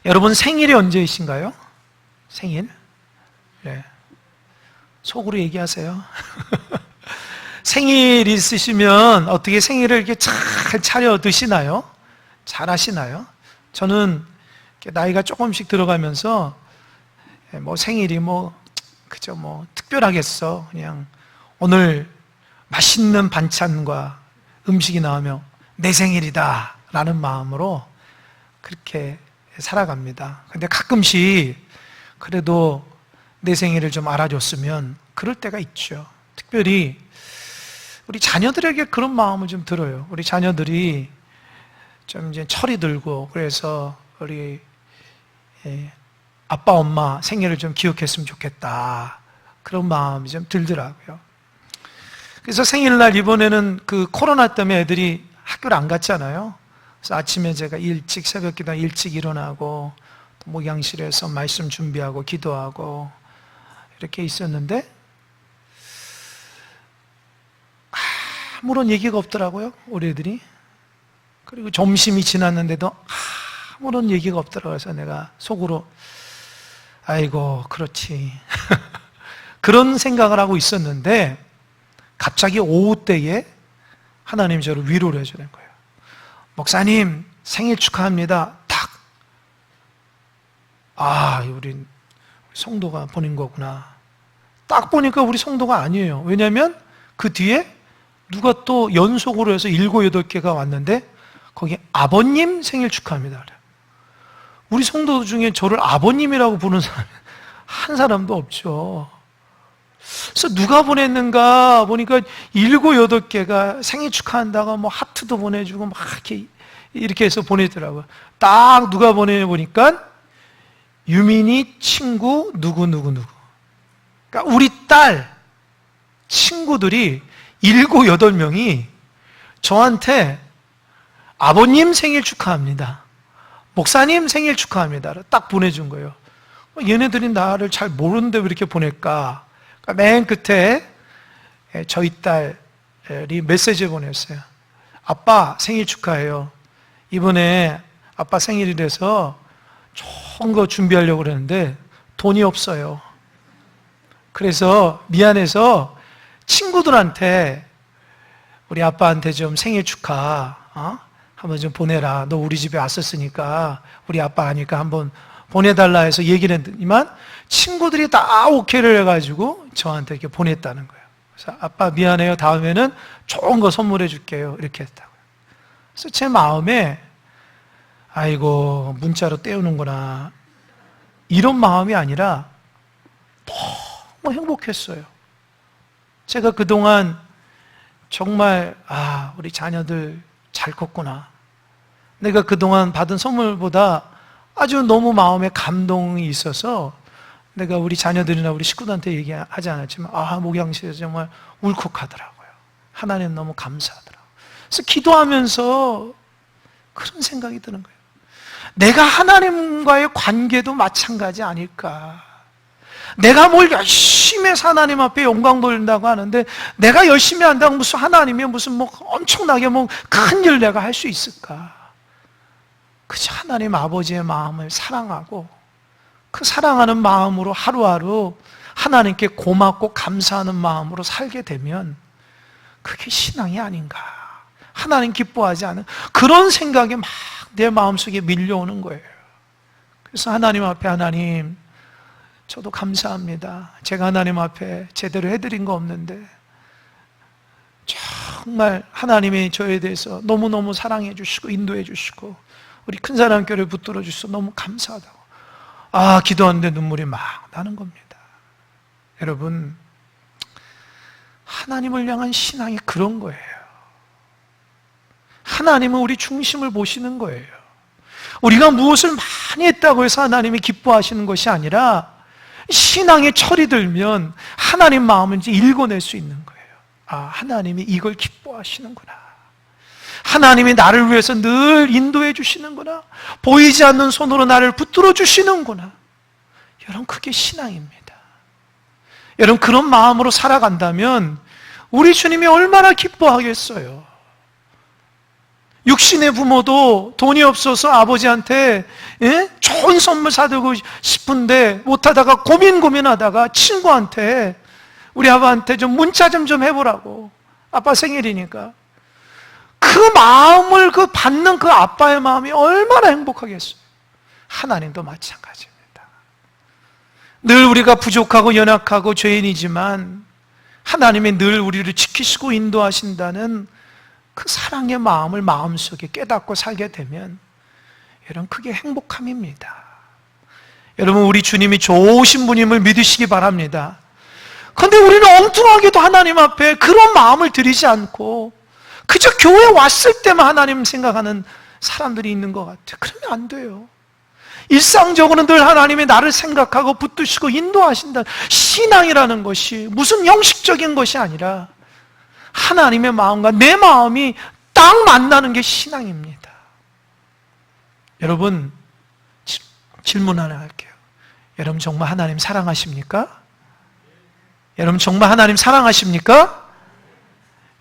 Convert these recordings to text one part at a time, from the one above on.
여러분 생일이 언제이신가요? 생일? 네. 속으로 얘기하세요. 생일 있으시면 어떻게 생일을 이렇게 잘 차려 드시나요? 잘 하시나요? 저는 나이가 조금씩 들어가면서 뭐 생일이 그저 특별하겠어. 그냥 오늘 맛있는 반찬과 음식이 나오면 내 생일이다 라는 마음으로 그렇게 살아갑니다. 근데 가끔씩 그래도 내 생일을 좀 알아줬으면 그럴 때가 있죠. 특별히 우리 자녀들에게 그런 마음을 좀 들어요. 우리 자녀들이 좀 이제 철이 들고 그래서 우리 아빠 엄마 생일을 좀 기억했으면 좋겠다 그런 마음이 좀 들더라고요. 그래서 생일날 이번에는 그 코로나 때문에 애들이 학교를 안 갔잖아요. 그래서 아침에 제가 일찍 새벽기도 일찍 일어나고 목양실에서 말씀 준비하고 기도하고 이렇게 있었는데 아무런 얘기가 없더라고요, 우리 애들이. 그리고 점심이 지났는데도 아무런 얘기가 없더라고요. 그래서 내가 속으로 아이고 그렇지 그런 생각을 하고 있었는데 갑자기 오후 때에 하나님 저를 위로를 해주는 거예요. 목사님 생일 축하합니다. 딱 우리 성도가 보낸 거구나. 딱 보니까 우리 성도가 아니에요. 왜냐하면 그 뒤에 누가 또 연속으로 해서 7, 8개가 왔는데 거기 아버님 생일 축하합니다. 우리 성도 중에 저를 아버님이라고 부르는 사람 한 사람도 없죠. 그래서 누가 보냈는가 보니까 7, 8개가 생일 축하한다가 하트도 보내주고 막 이렇게 해서 보내더라고요. 딱 누가 보내냐 보니까 유민이 친구 누구. 그러니까 우리 딸 친구들이 7, 8명이 저한테 아버님 생일 축하합니다. 목사님 생일 축하합니다. 딱 보내준 거예요. 얘네들이 나를 잘 모르는데 왜 이렇게 보낼까? 그러니까 맨 끝에 저희 딸이 메시지 보냈어요. 아빠 생일 축하해요. 이번에 아빠 생일이라서 좋은 거 준비하려고 그러는데 돈이 없어요. 그래서 미안해서 친구들한테 우리 아빠한테 좀 생일 축하 한번 좀 보내라. 너 우리 집에 왔었으니까 우리 아빠 아니까 한번 보내달라 해서 얘기를 했더니만 친구들이 다 오케이를 해가지고 저한테 이렇게 보냈다는 거예요. 그래서 아빠 미안해요. 다음에는 좋은 거 선물해 줄게요. 이렇게 했다고요. 그래서 제 마음에 아이고 문자로 때우는구나 이런 마음이 아니라 너무 행복했어요. 제가 그동안 정말 우리 자녀들 잘 컸구나. 내가 그동안 받은 선물보다 아주 너무 마음에 감동이 있어서 내가 우리 자녀들이나 우리 식구들한테 얘기하지 않았지만 목양실에서 정말 울컥하더라고요. 하나님 너무 감사하더라고요. 그래서 기도하면서 그런 생각이 드는 거예요. 내가 하나님과의 관계도 마찬가지 아닐까. 내가 뭘 열심히 해서 하나님 앞에 영광 돌린다고 하는데 내가 열심히 한다고 무슨 하나님이 무슨 엄청나게 큰 일 내가 할 수 있을까? 그저 하나님 아버지의 마음을 사랑하고 그 사랑하는 마음으로 하루하루 하나님께 고맙고 감사하는 마음으로 살게 되면 그게 신앙이 아닌가. 하나님 기뻐하지 않은 그런 생각이 막 내 마음속에 밀려오는 거예요. 그래서 하나님 앞에 하나님 저도 감사합니다. 제가 하나님 앞에 제대로 해드린 거 없는데 정말 하나님이 저에 대해서 너무너무 사랑해 주시고 인도해 주시고 우리 큰사랑교회를 붙들어 주셔서 너무 감사하다고 기도하는데 눈물이 막 나는 겁니다. 여러분 하나님을 향한 신앙이 그런 거예요. 하나님은 우리 중심을 보시는 거예요. 우리가 무엇을 많이 했다고 해서 하나님이 기뻐하시는 것이 아니라 신앙에 철이 들면 하나님 마음을 이제 읽어낼 수 있는 거예요. 하나님이 이걸 기뻐하시는구나. 하나님이 나를 위해서 늘 인도해 주시는구나. 보이지 않는 손으로 나를 붙들어 주시는구나. 여러분 그게 신앙입니다. 여러분 그런 마음으로 살아간다면 우리 주님이 얼마나 기뻐하겠어요. 육신의 부모도 돈이 없어서 아버지한테 좋은 선물 사주고 싶은데 못하다가 고민하다가 친구한테 우리 아빠한테 좀 문자 좀 해보라고, 아빠 생일이니까. 그 마음을 받는 그 아빠의 마음이 얼마나 행복하겠어요. 하나님도 마찬가지입니다. 늘 우리가 부족하고 연약하고 죄인이지만 하나님이 늘 우리를 지키시고 인도하신다는 그 사랑의 마음을 마음속에 깨닫고 살게 되면 여러분, 그게 행복함입니다. 여러분, 우리 주님이 좋으신 분임을 믿으시기 바랍니다. 그런데 우리는 엉뚱하게도 하나님 앞에 그런 마음을 들이지 않고 그저 교회 왔을 때만 하나님 생각하는 사람들이 있는 것 같아요. 그러면 안 돼요. 일상적으로는 늘 하나님이 나를 생각하고 붙드시고 인도하신다. 신앙이라는 것이 무슨 형식적인 것이 아니라 하나님의 마음과 내 마음이 딱 만나는 게 신앙입니다. 여러분, 질문 하나 할게요. 여러분 정말 하나님 사랑하십니까? 여러분 정말 하나님 사랑하십니까?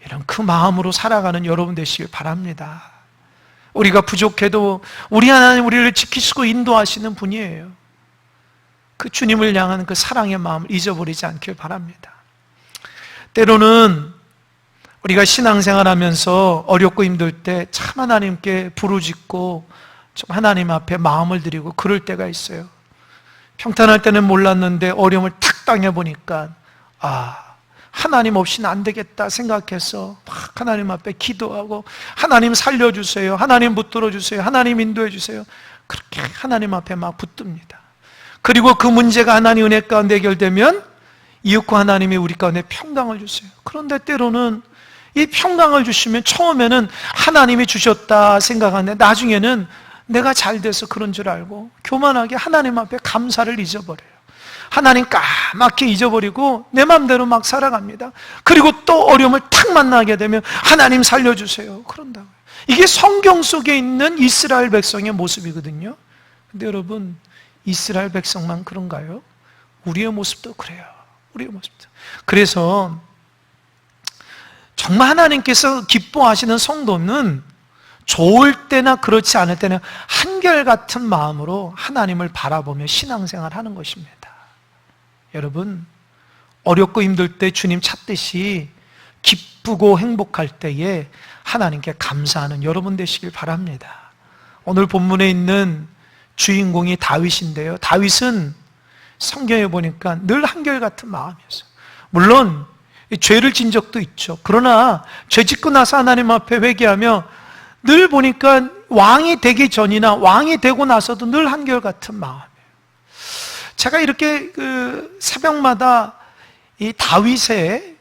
여러분, 그 마음으로 살아가는 여러분 되시길 바랍니다. 우리가 부족해도 우리 하나님 우리를 지키시고 인도하시는 분이에요. 그 주님을 향한 그 사랑의 마음을 잊어버리지 않길 바랍니다. 때로는 우리가 신앙생활하면서 어렵고 힘들 때 참 하나님께 부르짖고 좀 하나님 앞에 마음을 드리고 그럴 때가 있어요. 평탄할 때는 몰랐는데 어려움을 탁 당해보니까 하나님 없이는 안 되겠다 생각해서 막 하나님 앞에 기도하고 하나님 살려주세요, 하나님 붙들어주세요, 하나님 인도해주세요. 그렇게 하나님 앞에 막 붙듭니다. 그리고 그 문제가 하나님 은혜 가운데 해결되면 이윽고 하나님이 우리 가운데 평강을 주세요. 그런데 때로는 이 평강을 주시면 처음에는 하나님이 주셨다 생각하는데 나중에는 내가 잘 돼서 그런 줄 알고 교만하게 하나님 앞에 감사를 잊어버려요. 하나님 까맣게 잊어버리고 내 마음대로 막 살아갑니다. 그리고 또 어려움을 탁 만나게 되면 하나님 살려주세요, 그런다고요. 이게 성경 속에 있는 이스라엘 백성의 모습이거든요. 근데 여러분, 이스라엘 백성만 그런가요? 우리의 모습도 그래요. 우리의 모습도. 그래서 정말 하나님께서 기뻐하시는 성도는 좋을 때나 그렇지 않을 때는 한결같은 마음으로 하나님을 바라보며 신앙생활하는 것입니다. 여러분, 어렵고 힘들 때 주님 찾듯이 기쁘고 행복할 때에 하나님께 감사하는 여러분 되시길 바랍니다. 오늘 본문에 있는 주인공이 다윗인데요, 다윗은 성경에 보니까 늘 한결같은 마음이었어요. 물론 죄를 진 적도 있죠. 그러나 죄 짓고 나서 하나님 앞에 회개하며 늘 보니까 왕이 되기 전이나 왕이 되고 나서도 늘 한결같은 마음이에요. 제가 이렇게 새벽마다 이 다윗의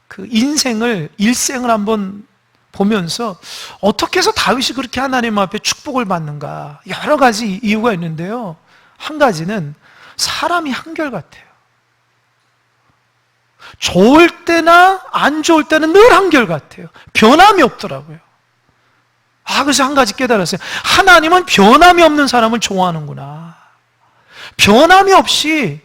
그 일생을 한번 보면서 어떻게 해서 다윗이 그렇게 하나님 앞에 축복을 받는가, 여러 가지 이유가 있는데요, 한 가지는 사람이 한결같아요. 좋을 때나 안 좋을 때는 늘 한결같아요. 변함이 없더라고요. 그래서 한 가지 깨달았어요. 하나님은 변함이 없는 사람을 좋아하는구나. 변함이 없이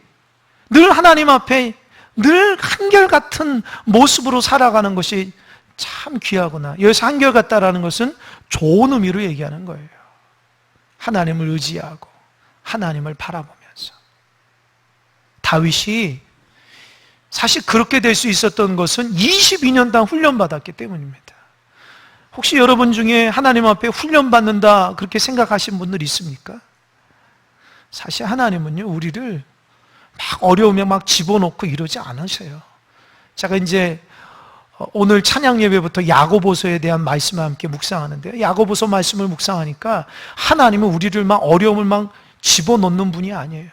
늘 하나님 앞에 늘 한결같은 모습으로 살아가는 것이 참 귀하구나. 여기서 한결같다라는 것은 좋은 의미로 얘기하는 거예요. 하나님을 의지하고 하나님을 바라보면서. 다윗이 사실 그렇게 될 수 있었던 것은 22년 동안 훈련받았기 때문입니다. 혹시 여러분 중에 하나님 앞에 훈련받는다 그렇게 생각하신 분들 있습니까? 사실 하나님은요, 우리를 막 어려움에 막 집어넣고 이러지 않으셔요. 제가 이제 오늘 찬양 예배부터 야고보서에 대한 말씀을 함께 묵상하는데요, 야고보서 말씀을 묵상하니까 하나님은 우리를 막 어려움을 막 집어넣는 분이 아니에요.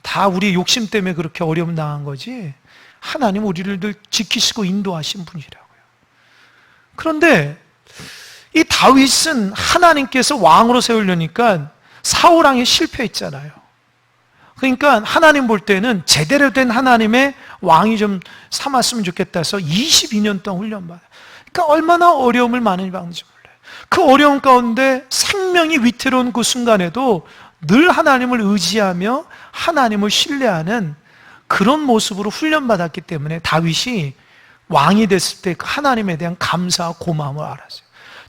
다 우리 욕심 때문에 그렇게 어려움 당한 거지, 하나님은 우리를 늘 지키시고 인도하신 분이라고요. 그런데 이 다윗은 하나님께서 왕으로 세우려니까 사울왕이 실패했잖아요. 그러니까 하나님 볼 때는 제대로 된 하나님의 왕이 좀 삼았으면 좋겠다 해서 22년 동안 훈련받아요. 그러니까 얼마나 어려움을 많이 받는지 몰라요. 그 어려움 가운데 생명이 위태로운 그 순간에도 늘 하나님을 의지하며 하나님을 신뢰하는 그런 모습으로 훈련받았기 때문에 다윗이 왕이 됐을 때 하나님에 대한 감사와 고마움을 알았어요.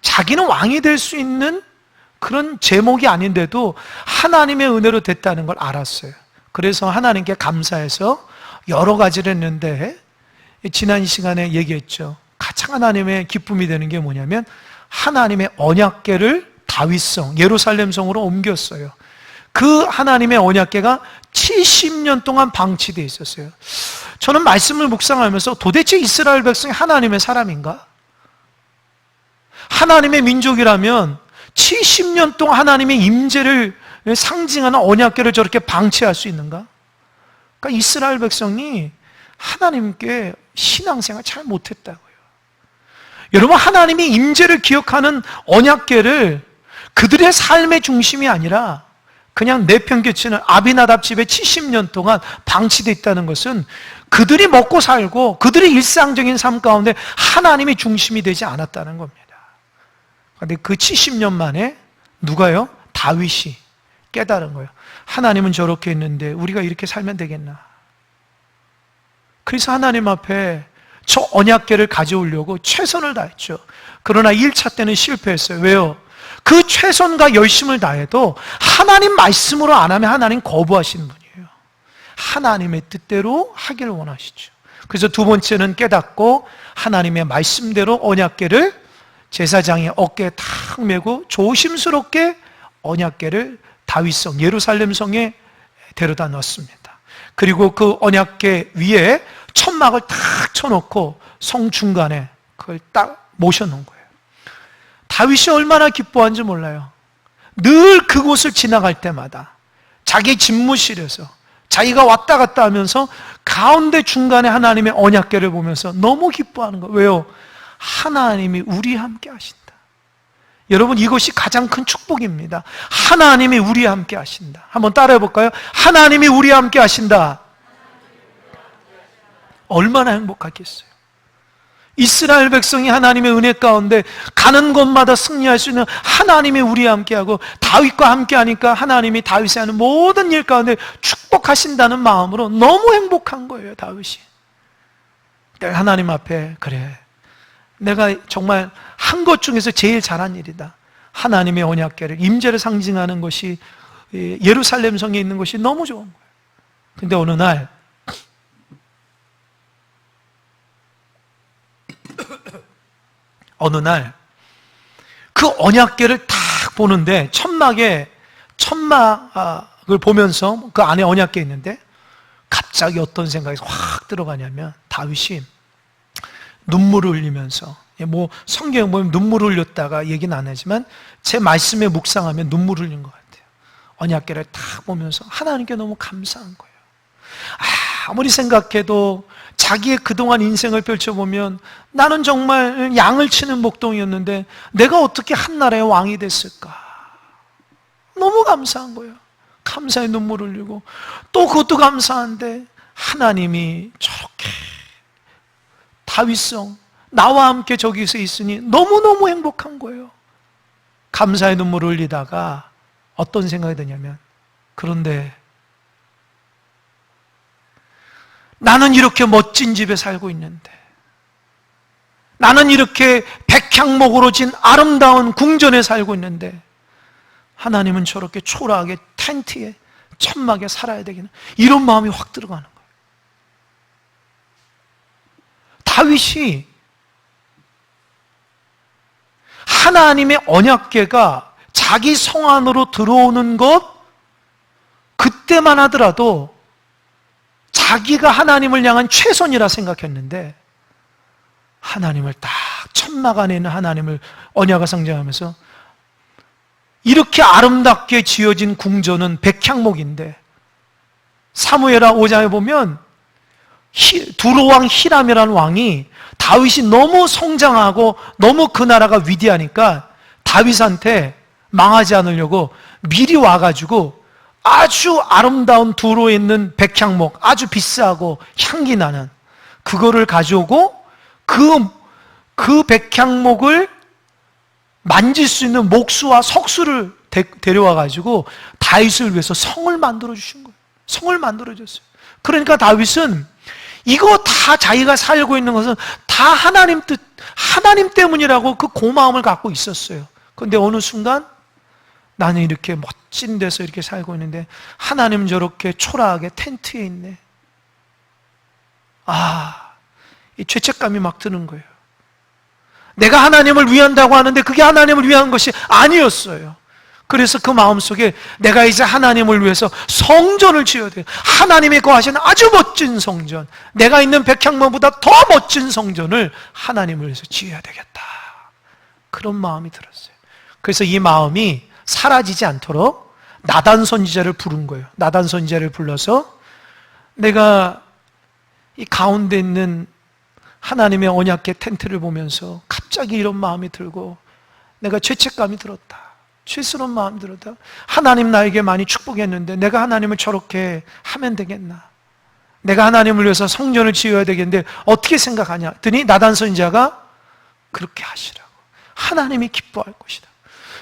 자기는 왕이 될 수 있는 그런 제목이 아닌데도 하나님의 은혜로 됐다는 걸 알았어요. 그래서 하나님께 감사해서 여러 가지를 했는데, 지난 시간에 얘기했죠. 가장 하나님의 기쁨이 되는 게 뭐냐면 하나님의 언약궤를 다윗성, 예루살렘 성으로 옮겼어요. 그 하나님의 언약궤가 70년 동안 방치되어 있었어요. 저는 말씀을 묵상하면서 도대체 이스라엘 백성이 하나님의 사람인가? 하나님의 민족이라면 70년 동안 하나님의 임재를 상징하는 언약궤를 저렇게 방치할 수 있는가? 그러니까 이스라엘 백성이 하나님께 신앙생활 잘 못했다고요. 여러분, 하나님의 임재를 기억하는 언약궤를 그들의 삶의 중심이 아니라 그냥 내팽개치는 아비나답 집에 70년 동안 방치되어 있다는 것은 그들이 먹고 살고 그들의 일상적인 삶 가운데 하나님이 중심이 되지 않았다는 겁니다. 그런데 그 70년 만에 누가요? 다윗이 깨달은 거예요. 하나님은 저렇게 했는데 우리가 이렇게 살면 되겠나? 그래서 하나님 앞에 저 언약궤를 가져오려고 최선을 다했죠. 그러나 1차 때는 실패했어요. 왜요? 그 최선과 열심을 다해도 하나님 말씀으로 안 하면 하나님 거부하시는 분이에요. 하나님의 뜻대로 하기를 원하시죠. 그래서 두 번째는 깨닫고 하나님의 말씀대로 언약궤를 제사장의 어깨에 탁 메고 조심스럽게 언약궤를 다윗성 예루살렘 성에 데려다 놨습니다. 그리고 그 언약궤 위에 천막을 탁 쳐놓고 성 중간에 그걸 딱 모셔놓은 거예요. 다윗이 얼마나 기뻐한지 몰라요. 늘 그곳을 지나갈 때마다 자기 집무실에서 자기가 왔다 갔다 하면서 가운데 중간에 하나님의 언약궤를 보면서 너무 기뻐하는 거예요. 왜요? 하나님이 우리와 함께 하신다. 여러분, 이것이 가장 큰 축복입니다. 하나님이 우리와 함께 하신다. 한번 따라해 볼까요? 하나님이 우리와 함께 하신다. 얼마나 행복하겠어요. 이스라엘 백성이 하나님의 은혜 가운데 가는 곳마다 승리할 수 있는 하나님이 우리와 함께하고 다윗과 함께하니까 하나님이 다윗이 하는 모든 일 가운데 축복하신다는 마음으로 너무 행복한 거예요. 다윗이. 내가 하나님 앞에 그래, 내가 정말 한 것 중에서 제일 잘한 일이다. 하나님의 언약궤를, 임재를 상징하는 것이 예루살렘 성에 있는 것이 너무 좋은 거예요. 근데 어느 날 그 언약궤를 딱 보는데 천막을 보면서 그 안에 언약궤 있는데 갑자기 어떤 생각이 확 들어가냐면 다윗이 눈물을 흘리면서, 뭐 성경 보면 눈물을 흘렸다가 얘기는 안 하지만 제 말씀에 묵상하면 눈물을 흘린 것 같아요. 언약궤를 딱 보면서 하나님께 너무 감사한 거예요. 아무리 생각해도 자기의 그동안 인생을 펼쳐보면 나는 정말 양을 치는 목동이었는데 내가 어떻게 한나라의 왕이 됐을까? 너무 감사한 거예요. 감사의 눈물을 흘리고 또 그것도 감사한데 하나님이 저렇게 다윗성 나와 함께 저기서 있으니 너무너무 행복한 거예요. 감사의 눈물을 흘리다가 어떤 생각이 드냐면, 그런데 나는 이렇게 멋진 집에 살고 있는데, 나는 이렇게 백향목으로 진 아름다운 궁전에 살고 있는데 하나님은 저렇게 초라하게 텐트에 천막에 살아야 되겠나? 이런 마음이 확 들어가는 거예요. 다윗이 하나님의 언약궤가 자기 성 안으로 들어오는 것, 그때만 하더라도 자기가 하나님을 향한 최선이라 생각했는데 하나님을 딱 천막 안에 있는 하나님을 언약을 상징하면서 이렇게 아름답게 지어진 궁전은 백향목인데, 사무엘하 5장에 보면 두로왕 히람이라는 왕이 다윗이 너무 성장하고 너무 그 나라가 위대하니까 다윗한테 망하지 않으려고 미리 와가지고 아주 아름다운 두로에 있는 백향목, 아주 비싸고 향기 나는 그거를 가져오고 그 백향목을 만질 수 있는 목수와 석수를 데려와가지고 다윗을 위해서 성을 만들어 주신 거예요. 성을 만들어 줬어요. 그러니까 다윗은 이거 다 자기가 살고 있는 것은 다 하나님 뜻, 하나님 때문이라고 그 고마움을 갖고 있었어요. 그런데 어느 순간 나는 이렇게 멋진 데서 이렇게 살고 있는데 하나님은 저렇게 초라하게 텐트에 있네. 이 죄책감이 막 드는 거예요. 내가 하나님을 위한다고 하는데 그게 하나님을 위한 것이 아니었어요. 그래서 그 마음속에 내가 이제 하나님을 위해서 성전을 지어야 돼요. 하나님이 거하시는 아주 멋진 성전, 내가 있는 백향문보다 더 멋진 성전을 하나님을 위해서 지어야 되겠다. 그런 마음이 들었어요. 그래서 이 마음이 사라지지 않도록 나단 선지자를 부른 거예요. 나단 선지자를 불러서 내가 이 가운데 있는 하나님의 언약궤 텐트를 보면서 갑자기 이런 마음이 들고 내가 죄책감이 들었다. 죄스러운 마음이 들었다. 하나님 나에게 많이 축복했는데 내가 하나님을 저렇게 하면 되겠나? 내가 하나님을 위해서 성전을 지어야 되겠는데 어떻게 생각하냐? 더니 나단 선지자가 그렇게 하시라고. 하나님이 기뻐할 것이다.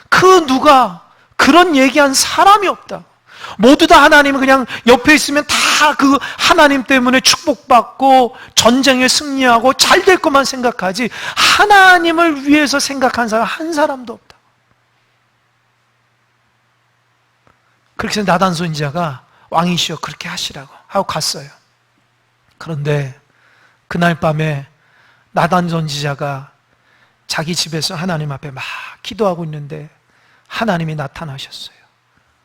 그 누가 그런 얘기한 사람이 없다. 모두 다 하나님은 그냥 옆에 있으면 다 그 하나님 때문에 축복받고 전쟁에 승리하고 잘 될 것만 생각하지 하나님을 위해서 생각한 사람 한 사람도 없다. 그렇게 해서 나단 선지자가 왕이시여 그렇게 하시라고 하고 갔어요. 그런데 그날 밤에 나단 선지자가 자기 집에서 하나님 앞에 막 기도하고 있는데 하나님이 나타나셨어요.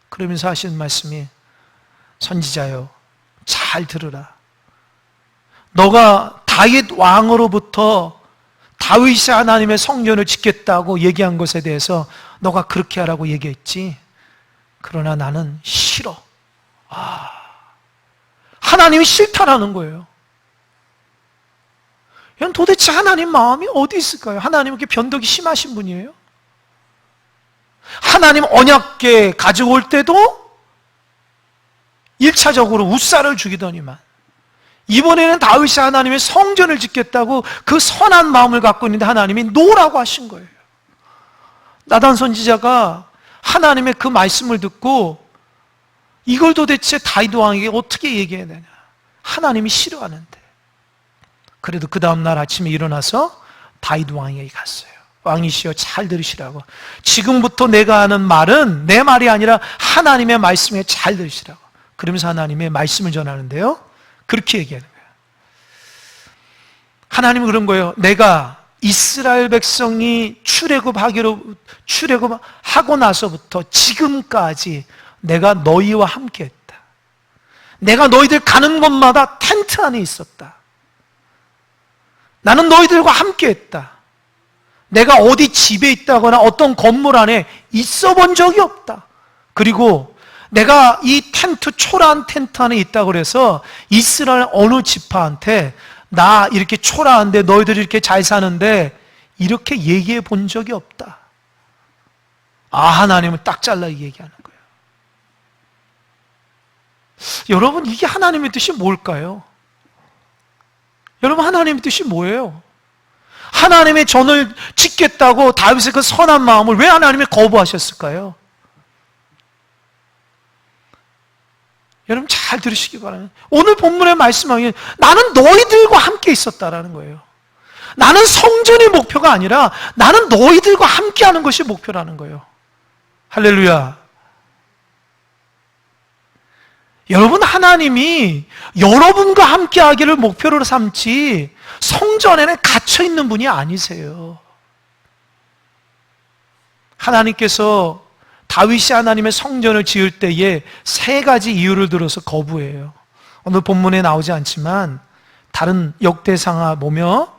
그러면서 하시는 말씀이 선지자여 잘 들으라. 너가 다윗 왕으로부터 다윗이 하나님의 성전을 짓겠다고 얘기한 것에 대해서 너가 그렇게 하라고 얘기했지. 그러나 나는 싫어. 하나님이 싫다라는 거예요. 도대체 하나님 마음이 어디 있을까요? 하나님 이렇게 변덕이 심하신 분이에요? 하나님 언약궤 가져올 때도 1차적으로 우사를 죽이더니만 이번에는 다윗이 하나님의 성전을 짓겠다고 그 선한 마음을 갖고 있는데 하나님이 노라고 하신 거예요. 나단 선지자가 하나님의 그 말씀을 듣고 이걸 도대체 다윗 왕에게 어떻게 얘기해야 되냐? 하나님이 싫어하는데. 그래도 그 다음날 아침에 일어나서 다윗 왕에게 갔어요. 왕이시여 잘 들으시라고. 지금부터 내가 하는 말은 내 말이 아니라 하나님의 말씀에 잘 들으시라고. 그러면서 하나님의 말씀을 전하는데요. 그렇게 얘기하는 거예요. 하나님은 그런 거예요. 내가 이스라엘 백성이 출애굽하고 나서부터 지금까지 내가 너희와 함께 했다. 내가 너희들 가는 곳마다 텐트 안에 있었다. 나는 너희들과 함께 했다. 내가 어디 집에 있다거나 어떤 건물 안에 있어 본 적이 없다. 그리고 내가 이 텐트, 초라한 텐트 안에 있다고 그래서 이스라엘 어느 지파한테 나 이렇게 초라한데 너희들이 이렇게 잘 사는데 이렇게 얘기해 본 적이 없다. 하나님은 딱 잘라 얘기하는 거예요. 여러분, 이게 하나님의 뜻이 뭘까요? 여러분, 하나님의 뜻이 뭐예요? 하나님의 전을 짓겠다고 다윗의 그 선한 마음을 왜 하나님이 거부하셨을까요? 여러분 잘 들으시기 바랍니다. 오늘 본문의 말씀하기는 나는 너희들과 함께 있었다라는 거예요. 나는 성전이 목표가 아니라 나는 너희들과 함께 하는 것이 목표라는 거예요. 할렐루야. 여러분, 하나님이 여러분과 함께 하기를 목표로 삼지 성전에는 갇혀 있는 분이 아니세요. 하나님께서 다윗이 하나님의 성전을 지을 때에 세 가지 이유를 들어서 거부해요. 오늘 본문에 나오지 않지만 다른 역대상하 보며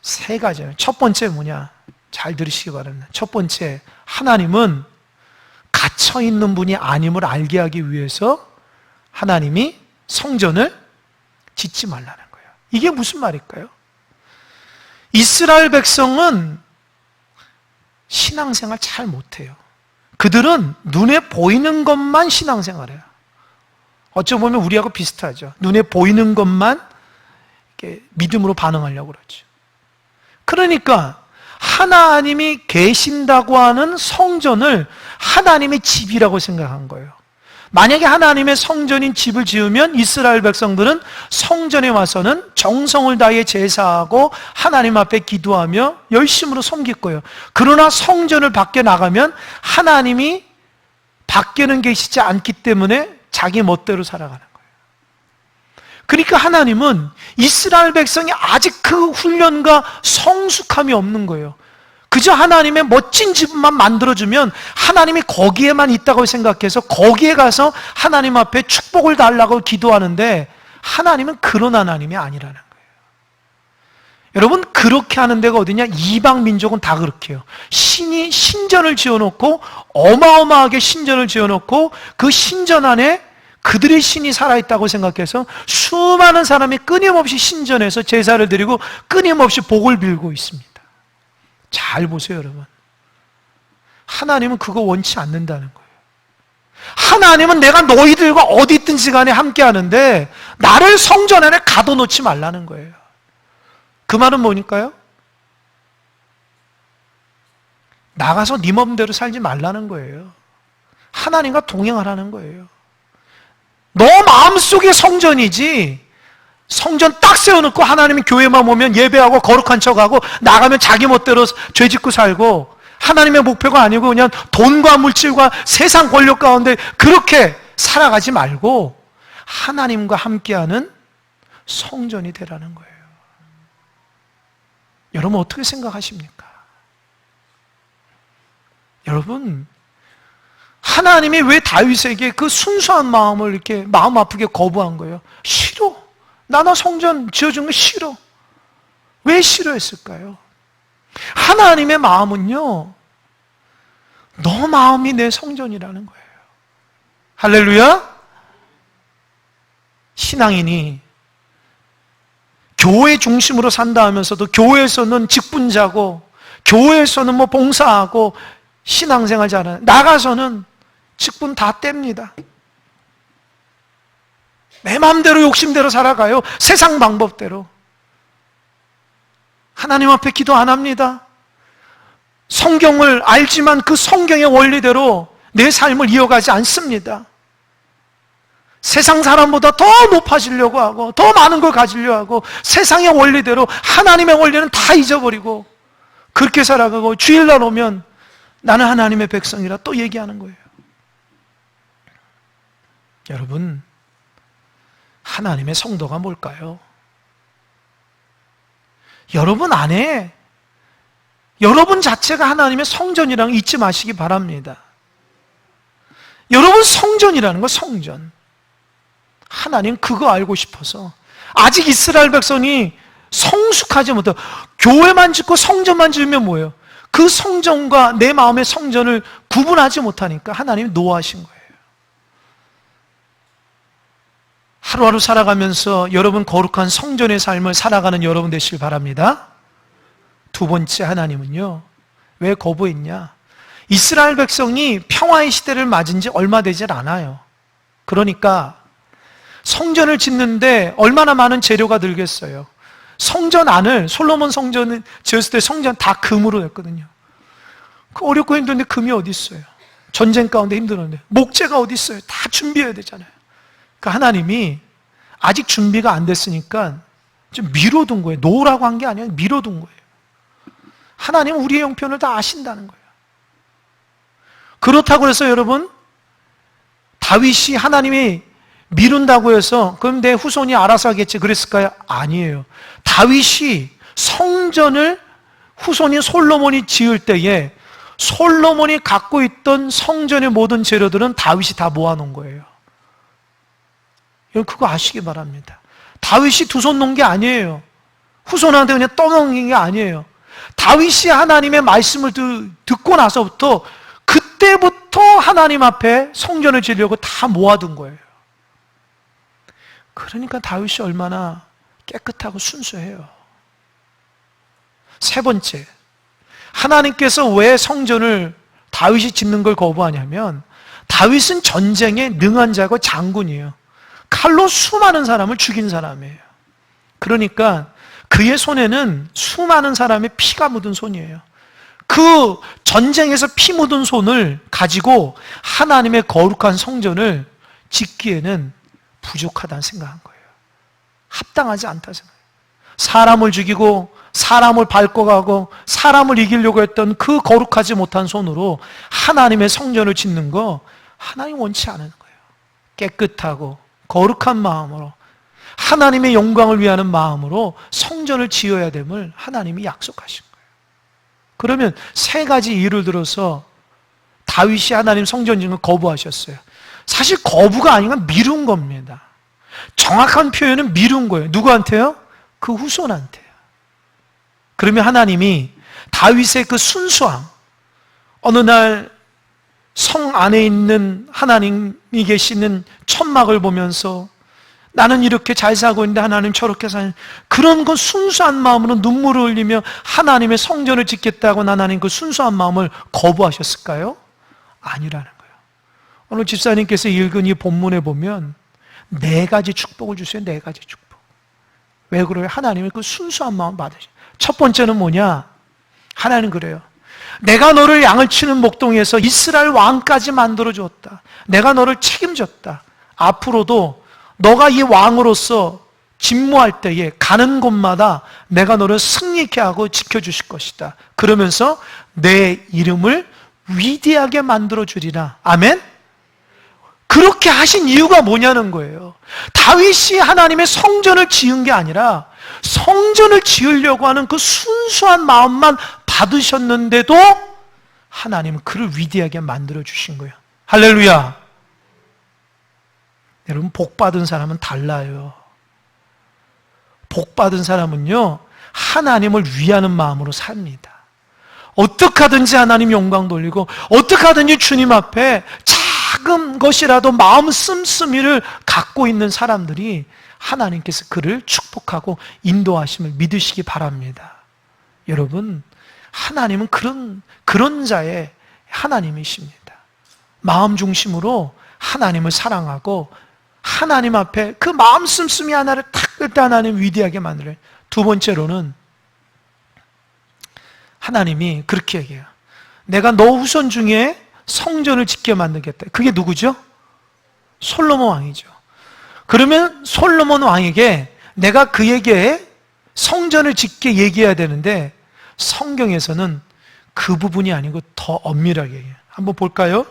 세 가지예요. 첫 번째 뭐냐? 잘 들으시기 바랍니다. 첫 번째, 하나님은 갇혀 있는 분이 아님을 알게 하기 위해서 하나님이 성전을 짓지 말라는 거예요. 이게 무슨 말일까요? 이스라엘 백성은 신앙생활 잘 못해요. 그들은 눈에 보이는 것만 신앙생활해요. 어찌 보면 우리하고 비슷하죠. 눈에 보이는 것만 이렇게 믿음으로 반응하려고 그러죠. 그러니까 하나님이 계신다고 하는 성전을 하나님의 집이라고 생각한 거예요. 만약에 하나님의 성전인 집을 지으면 이스라엘 백성들은 성전에 와서는 정성을 다해 제사하고 하나님 앞에 기도하며 열심으로 섬길 거예요. 그러나 성전을 밖에 나가면 하나님이 밖에는 계시지 않기 때문에 자기 멋대로 살아가는 거예요. 그러니까 하나님은 이스라엘 백성이 아직 그 훈련과 성숙함이 없는 거예요. 그저 하나님의 멋진 집만 만들어주면 하나님이 거기에만 있다고 생각해서 거기에 가서 하나님 앞에 축복을 달라고 기도하는데 하나님은 그런 하나님이 아니라는 거예요. 여러분, 그렇게 하는 데가 어디냐? 이방 민족은 다 그렇게 해요. 신이 신전을 지어놓고 어마어마하게 신전을 지어놓고 그 신전 안에 그들의 신이 살아있다고 생각해서 수많은 사람이 끊임없이 신전에서 제사를 드리고 끊임없이 복을 빌고 있습니다. 잘 보세요, 여러분. 하나님은 그거 원치 않는다는 거예요. 하나님은 내가 너희들과 어디 있든지 간에 함께 하는데 나를 성전 안에 가둬놓지 말라는 거예요. 그 말은 뭐니까요? 나가서 네 맘대로 살지 말라는 거예요. 하나님과 동행하라는 거예요. 너 마음속에 성전이지, 성전 딱 세워놓고 하나님이 교회만 오면 예배하고 거룩한 척하고 나가면 자기 멋대로 죄짓고 살고 하나님의 목표가 아니고 그냥 돈과 물질과 세상 권력 가운데 그렇게 살아가지 말고 하나님과 함께하는 성전이 되라는 거예요. 여러분, 어떻게 생각하십니까? 여러분, 하나님이 왜 다윗에게 그 순수한 마음을 이렇게 마음 아프게 거부한 거예요? 싫어. 나나 성전 지어준 거 싫어. 왜 싫어했을까요? 하나님의 마음은요, 너 마음이 내 성전이라는 거예요. 할렐루야? 신앙인이 교회 중심으로 산다 하면서도 교회에서는 직분자고 교회에서는 뭐 봉사하고 신앙생활 잘하는, 나가서는 직분 다 뗍니다. 내 마음대로 욕심대로 살아가요. 세상 방법대로. 하나님 앞에 기도 안 합니다. 성경을 알지만 그 성경의 원리대로 내 삶을 이어가지 않습니다. 세상 사람보다 더 높아지려고 하고 더 많은 걸 가지려고 하고 세상의 원리대로 하나님의 원리는 다 잊어버리고 그렇게 살아가고 주일날 오면 나는 하나님의 백성이라 또 얘기하는 거예요. 여러분, 하나님의 성도가 뭘까요? 여러분 안에 여러분 자체가 하나님의 성전이라는 거 잊지 마시기 바랍니다. 여러분 성전이라는 거, 성전. 하나님 그거 알고 싶어서 아직 이스라엘 백성이 성숙하지 못하고 교회만 짓고 성전만 지으면 뭐예요? 그 성전과 내 마음의 성전을 구분하지 못하니까 하나님이 노하신 거예요. 하루하루 살아가면서 여러분 거룩한 성전의 삶을 살아가는 여러분 되시길 바랍니다. 두 번째, 하나님은요, 왜 거부했냐? 이스라엘 백성이 평화의 시대를 맞은 지 얼마 되질 않아요. 그러니까 성전을 짓는데 얼마나 많은 재료가 들겠어요. 성전 안을, 솔로몬 성전을 지었을 때 성전 다 금으로 했거든요. 그 어렵고 힘든데 금이 어디 있어요? 전쟁 가운데 힘들었는데 목재가 어디 있어요? 다 준비해야 되잖아요. 그러니까 하나님이 아직 준비가 안 됐으니까 좀 미뤄둔 거예요. 놓으라고 한 게 아니라 미뤄둔 거예요. 하나님은 우리의 형편을 다 아신다는 거예요. 그렇다고 해서 여러분, 다윗이 하나님이 미룬다고 해서 그럼 내 후손이 알아서 하겠지 그랬을까요? 아니에요. 다윗이 성전을 후손인 솔로몬이 지을 때에 솔로몬이 갖고 있던 성전의 모든 재료들은 다윗이 다 모아놓은 거예요. 여러분, 그거 아시기 바랍니다. 다윗이 두 손 놓은 게 아니에요. 후손한테 그냥 떠넘긴 게 아니에요. 다윗이 하나님의 말씀을 듣고 나서부터 그때부터 하나님 앞에 성전을 지으려고 다 모아둔 거예요. 그러니까 다윗이 얼마나 깨끗하고 순수해요. 세 번째, 하나님께서 왜 성전을 다윗이 짓는 걸 거부하냐면 다윗은 전쟁에 능한 자고 장군이에요. 칼로 수많은 사람을 죽인 사람이에요. 그러니까 그의 손에는 수많은 사람의 피가 묻은 손이에요. 그 전쟁에서 피 묻은 손을 가지고 하나님의 거룩한 성전을 짓기에는 부족하다는 생각한 거예요. 합당하지 않다 생각해요. 사람을 죽이고 사람을 밟고 가고 사람을 이기려고 했던 그 거룩하지 못한 손으로 하나님의 성전을 짓는 거 하나님 원치 않은 거예요. 깨끗하고 거룩한 마음으로 하나님의 영광을 위하는 마음으로 성전을 지어야 됨을 하나님이 약속하신 거예요. 그러면 세 가지 예를 들어서 다윗이 하나님 성전 짓는 걸 거부하셨어요. 사실 거부가 아니라 미룬 겁니다. 정확한 표현은 미룬 거예요. 누구한테요? 그 후손한테요. 그러면 하나님이 다윗의 그 순수함, 어느 날 성 안에 있는 하나님이 계시는 천막을 보면서 나는 이렇게 잘 살고 있는데 하나님 저렇게 사는 그런 그 순수한 마음으로 눈물을 흘리며 하나님의 성전을 짓겠다고 하나님 그 순수한 마음을 거부하셨을까요? 아니라는 거예요. 오늘 집사님께서 읽은 이 본문에 보면 네 가지 축복을 주세요. 네 가지 축복. 왜 그래요? 하나님의 그 순수한 마음 받으셔. 첫 번째는 뭐냐? 하나님 그래요. 내가 너를 양을 치는 목동에서 이스라엘 왕까지 만들어 주었다. 내가 너를 책임졌다. 앞으로도 너가 이 왕으로서 진무할 때에 가는 곳마다 내가 너를 승리케 하고 지켜주실 것이다. 그러면서 내 이름을 위대하게 만들어 주리라. 아멘? 그렇게 하신 이유가 뭐냐는 거예요. 다윗이 하나님의 성전을 지은 게 아니라 성전을 지으려고 하는 그 순수한 마음만 받으셨는데도 하나님은 그를 위대하게 만들어 주신 거예요. 할렐루야. 여러분, 복 받은 사람은 달라요. 복 받은 사람은요, 하나님을 위하는 마음으로 삽니다. 어떻게 하든지 하나님 영광 돌리고 어떻게 하든지 주님 앞에 작은 것이라도 마음 씀씀이를 갖고 있는 사람들이 하나님께서 그를 축복하고 인도하심을 믿으시기 바랍니다. 여러분, 하나님은 그런 자의 하나님이십니다. 마음 중심으로 하나님을 사랑하고 하나님 앞에 그 마음 씀씀이 하나를 탁 뜰 때 하나님 위대하게 만들어요. 두 번째로는 하나님이 그렇게 얘기해요. 내가 너 후손 중에 성전을 짓게 만들겠다. 그게 누구죠? 솔로몬 왕이죠. 그러면 솔로몬 왕에게 내가 그에게 성전을 짓게 얘기해야 되는데 성경에서는 그 부분이 아니고 더 엄밀하게 얘기해요. 한번 볼까요?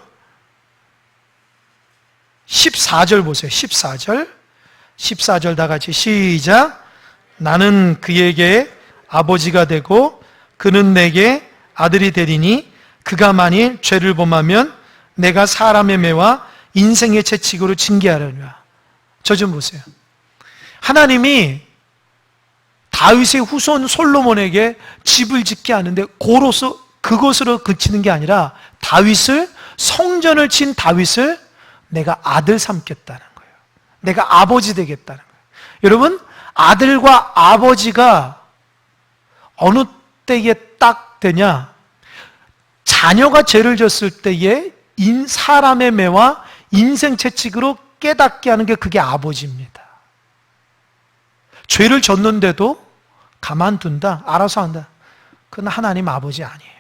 14절 보세요. 14절 다 같이 시작. 나는 그에게 아버지가 되고 그는 내게 아들이 되리니 그가 만일 죄를 범하면 내가 사람의 매와 인생의 채찍으로 징계하려니와. 저 좀 보세요. 하나님이 다윗의 후손 솔로몬에게 집을 짓게 하는데 그것으로 그치는 게 아니라 성전을 친 다윗을 내가 아들 삼겠다는 거예요. 내가 아버지 되겠다는 거예요. 여러분, 아들과 아버지가 어느 때에 딱 되냐? 자녀가 죄를 졌을 때에 사람의 매와 인생 채찍으로 깨닫게 하는 게 그게 아버지입니다. 죄를 졌는데도 가만둔다, 알아서 한다. 그건 하나님 아버지 아니에요.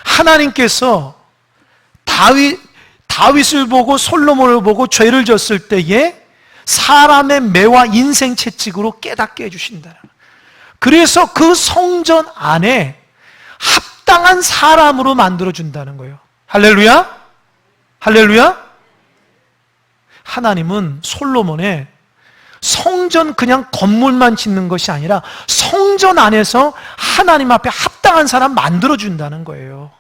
하나님께서 다윗을 보고 솔로몬을 보고 죄를 졌을 때에 사람의 매와 인생 채찍으로 깨닫게 해주신다. 그래서 그 성전 안에 합당한 사람으로 만들어준다는 거예요. 할렐루야? 할렐루야? 하나님은 솔로몬의 성전 그냥 건물만 짓는 것이 아니라 성전 안에서 하나님 앞에 합당한 사람 만들어준다는 거예요.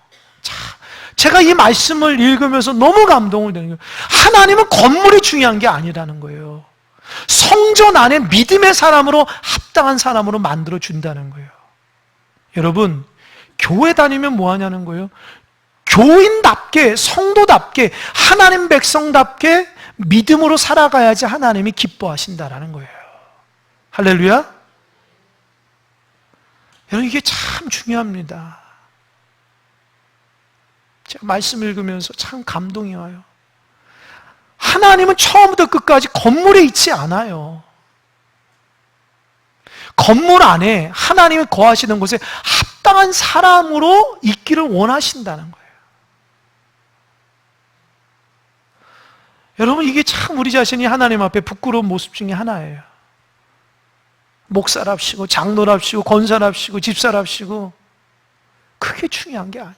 자, 제가 이 말씀을 읽으면서 너무 감동을 드는 거예요. 하나님은 건물이 중요한 게 아니라는 거예요. 성전 안에 믿음의 사람으로 합당한 사람으로 만들어준다는 거예요. 여러분, 교회 다니면 뭐 하냐는 거예요? 교인답게, 성도답게, 하나님 백성답게 믿음으로 살아가야지 하나님이 기뻐하신다라는 거예요. 할렐루야? 여러분, 이게 참 중요합니다. 제가 말씀 읽으면서 참 감동이 와요. 하나님은 처음부터 끝까지 건물에 있지 않아요. 건물 안에 하나님이 거하시는 곳에 합당한 사람으로 있기를 원하신다는 거예요. 여러분, 이게 참 우리 자신이 하나님 앞에 부끄러운 모습 중에 하나예요. 목사랍시고 장로랍시고 권사랍시고 집사랍시고 그게 중요한 게 아니에요.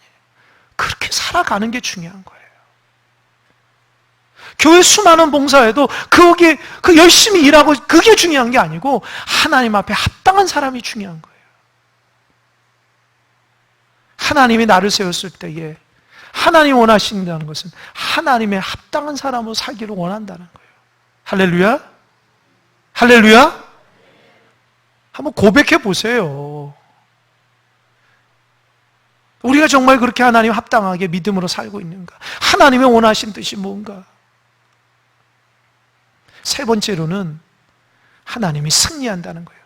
그렇게 살아가는 게 중요한 거예요. 교회 수많은 봉사에도 거기에 열심히 일하고 그게 중요한 게 아니고 하나님 앞에 합당한 사람이 중요한 거예요. 하나님이 나를 세웠을 때에 하나님 원하신다는 것은 하나님의 합당한 사람으로 살기를 원한다는 거예요. 할렐루야? 할렐루야? 한번 고백해 보세요. 우리가 정말 그렇게 하나님 합당하게 믿음으로 살고 있는가? 하나님의 원하신 뜻이 뭔가? 세 번째로는 하나님이 승리한다는 거예요.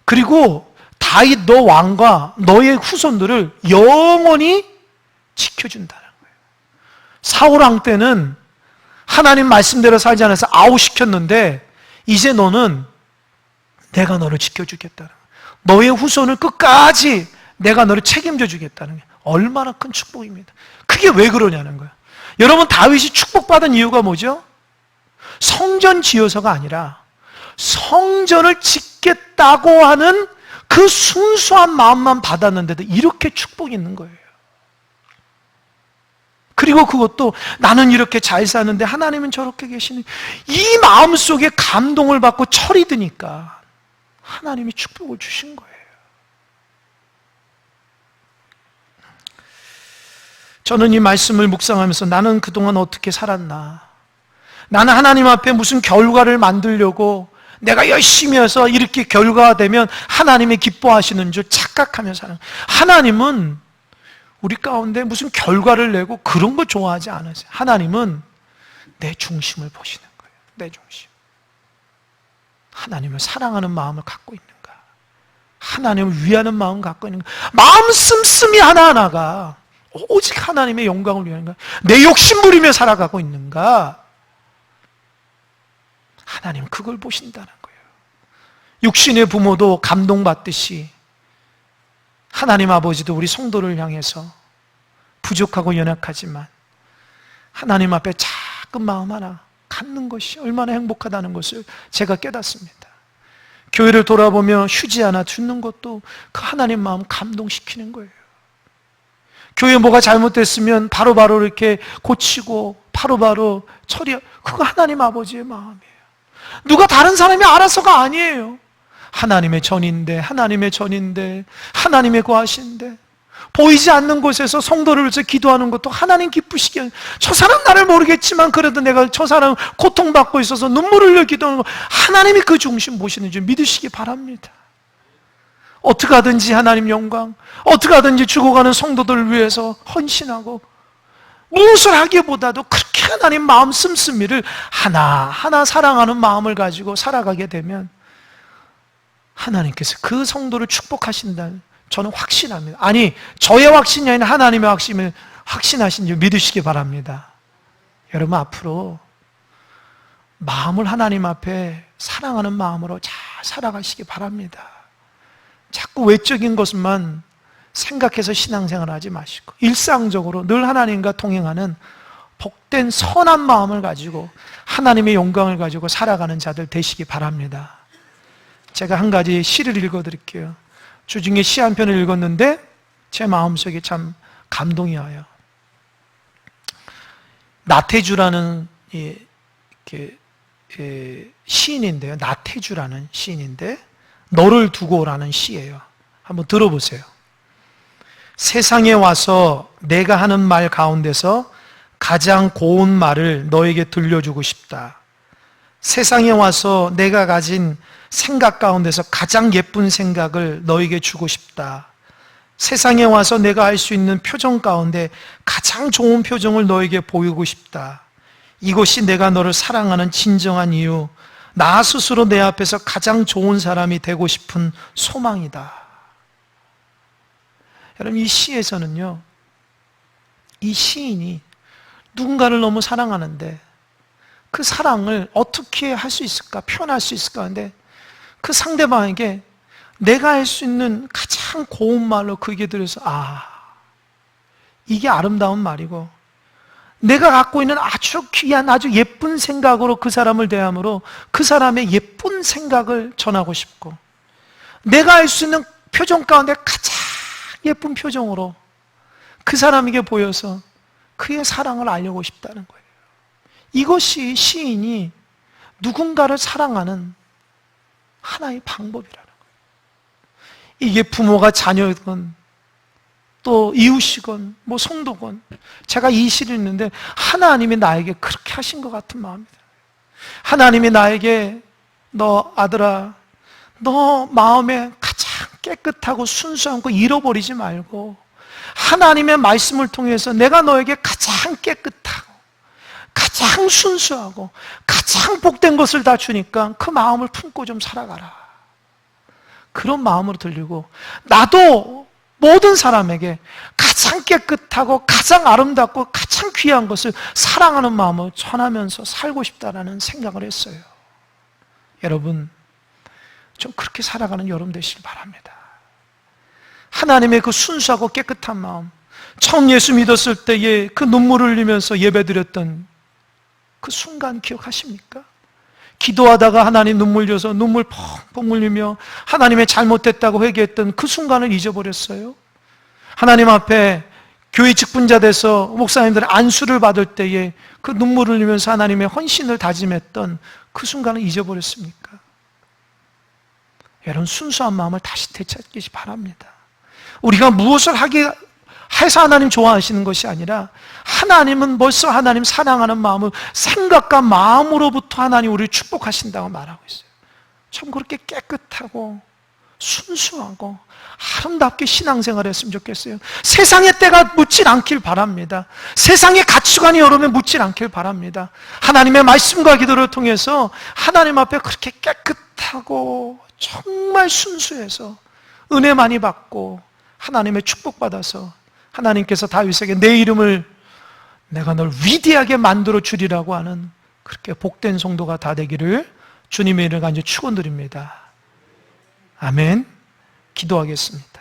그리고 다윗 너 왕과 너의 후손들을 영원히 지켜준다는 거예요. 사울 왕 때는 하나님 말씀대로 살지 않아서 아웃시켰는데 이제 너는 내가 너를 지켜주겠다는 거예요. 너의 후손을 끝까지 내가 너를 책임져 주겠다는 게 얼마나 큰 축복입니다. 그게 왜 그러냐는 거예요. 여러분, 다윗이 축복받은 이유가 뭐죠? 성전 지어서가 아니라 성전을 짓겠다고 하는 그 순수한 마음만 받았는데도 이렇게 축복이 있는 거예요. 그리고 그것도 나는 이렇게 잘 사는데 하나님은 저렇게 계시는 이 마음속에 감동을 받고 철이 드니까 하나님이 축복을 주신 거예요. 저는 이 말씀을 묵상하면서 나는 그동안 어떻게 살았나? 나는 하나님 앞에 무슨 결과를 만들려고 내가 열심히 해서 이렇게 결과가 되면 하나님이 기뻐하시는 줄 착각하며 사는, 하나님은 우리 가운데 무슨 결과를 내고 그런 거 좋아하지 않으세요. 하나님은 내 중심을 보시는 거예요. 내 중심. 하나님을 사랑하는 마음을 갖고 있는가? 하나님을 위하는 마음을 갖고 있는가? 마음 씀씀이 하나하나가 오직 하나님의 영광을 위하는가? 내 욕심 부리며 살아가고 있는가? 하나님은 그걸 보신다는 거예요. 육신의 부모도 감동받듯이 하나님 아버지도 우리 성도를 향해서 부족하고 연약하지만 하나님 앞에 작은 마음 하나 갖는 것이 얼마나 행복하다는 것을 제가 깨닫습니다. 교회를 돌아보며 휴지 하나 주는 것도 그 하나님 마음 감동시키는 거예요. 교회에 뭐가 잘못됐으면 바로바로 이렇게 고치고 바로바로 처리, 그거 하나님 아버지의 마음이에요. 누가 다른 사람이 알아서가 아니에요. 하나님의 전인데, 하나님의 전인데, 하나님의 과하신데, 보이지 않는 곳에서 성도를 위해서 기도하는 것도 하나님 기쁘시게, 저 사람 나를 모르겠지만 그래도 내가 저 사람 고통받고 있어서 눈물을 흘려 기도하는 거 하나님이 그 중심 보시는 줄 믿으시기 바랍니다. 어떻게 하든지 하나님 영광, 어떻게 하든지 죽어가는 성도들을 위해서 헌신하고 무엇을 하기보다도 그렇게 하나님 마음 씀씀이를 하나하나 사랑하는 마음을 가지고 살아가게 되면 하나님께서 그 성도를 축복하신다는, 저는 확신합니다. 아니, 저의 확신이 아니라 하나님의 확신을 확신하신 줄 믿으시기 바랍니다. 여러분, 앞으로 마음을 하나님 앞에 사랑하는 마음으로 잘 살아가시기 바랍니다. 자꾸 외적인 것만 생각해서 신앙생활 하지 마시고 일상적으로 늘 하나님과 통행하는 복된 선한 마음을 가지고 하나님의 영광을 가지고 살아가는 자들 되시기 바랍니다. 제가 한 가지 시를 읽어드릴게요. 주중에 시 한 편을 읽었는데 제 마음속에 참 감동이 와요. 나태주라는 시인인데요. 나태주라는 시인인데 너를 두고라는 시예요. 한번 들어보세요. 세상에 와서 내가 하는 말 가운데서 가장 고운 말을 너에게 들려주고 싶다. 세상에 와서 내가 가진 생각 가운데서 가장 예쁜 생각을 너에게 주고 싶다. 세상에 와서 내가 할 수 있는 표정 가운데 가장 좋은 표정을 너에게 보이고 싶다. 이것이 내가 너를 사랑하는 진정한 이유, 나 스스로 내 앞에서 가장 좋은 사람이 되고 싶은 소망이다. 여러분, 이 시에서는요, 이 시인이 누군가를 너무 사랑하는데 그 사랑을 어떻게 할 수 있을까, 표현할 수 있을까 하는데 그 상대방에게 내가 할 수 있는 가장 고운 말로 그에게 들어서 이게 아름다운 말이고 내가 갖고 있는 아주 귀한 아주 예쁜 생각으로 그 사람을 대함으로 그 사람의 예쁜 생각을 전하고 싶고, 내가 할 수 있는 표정 가운데 가장 예쁜 표정으로 그 사람에게 보여서 그의 사랑을 알려고 싶다는 거예요. 이것이 시인이 누군가를 사랑하는 하나의 방법이라는 거예요. 이게 부모가 자녀건 또 이웃이건 뭐 성도건, 제가 이 시를 읽는데 하나님이 나에게 그렇게 하신 것 같은 마음이다. 하나님이 나에게 너 아들아, 너 마음에 가장 깨끗하고 순수한 거 잃어버리지 말고 하나님의 말씀을 통해서 내가 너에게 가장 깨끗하고 가장 순수하고 가장 복된 것을 다 주니까 그 마음을 품고 좀 살아가라. 그런 마음으로 들리고, 나도 모든 사람에게 가장 깨끗하고 가장 아름답고 가장 귀한 것을 사랑하는 마음을 전하면서 살고 싶다라는 생각을 했어요. 여러분, 좀 그렇게 살아가는 여러분 되시길 바랍니다. 하나님의 그 순수하고 깨끗한 마음, 처음 예수 믿었을 때에 그 눈물을 흘리면서 예배드렸던 그 순간 기억하십니까? 기도하다가 하나님 눈물 져서 눈물 펑펑 흘리며 하나님의 잘못됐다고 회개했던 그 순간을 잊어버렸어요. 하나님 앞에 교회 직분자 돼서 목사님들의 안수를 받을 때에 그 눈물을 흘리면서 하나님의 헌신을 다짐했던 그 순간을 잊어버렸습니까? 여러분, 순수한 마음을 다시 되찾기시 바랍니다. 우리가 무엇을 해서 하나님 좋아하시는 것이 아니라, 하나님은 벌써 하나님 사랑하는 마음을 생각과 마음으로부터 하나님 우리를 축복하신다고 말하고 있어요. 참 그렇게 깨끗하고 순수하고 아름답게 신앙생활을 했으면 좋겠어요. 세상의 때가 묻질 않길 바랍니다. 세상의 가치관이 여러분에 묻질 않길 바랍니다. 하나님의 말씀과 기도를 통해서 하나님 앞에 그렇게 깨끗하고 정말 순수해서 은혜 많이 받고 하나님의 축복받아서 하나님께서 다윗에게 내 이름을 내가 널 위대하게 만들어 주리라고 하는 그렇게 복된 성도가 다 되기를 주님의 이름으로 간절히 축원드립니다. 아멘. 기도하겠습니다.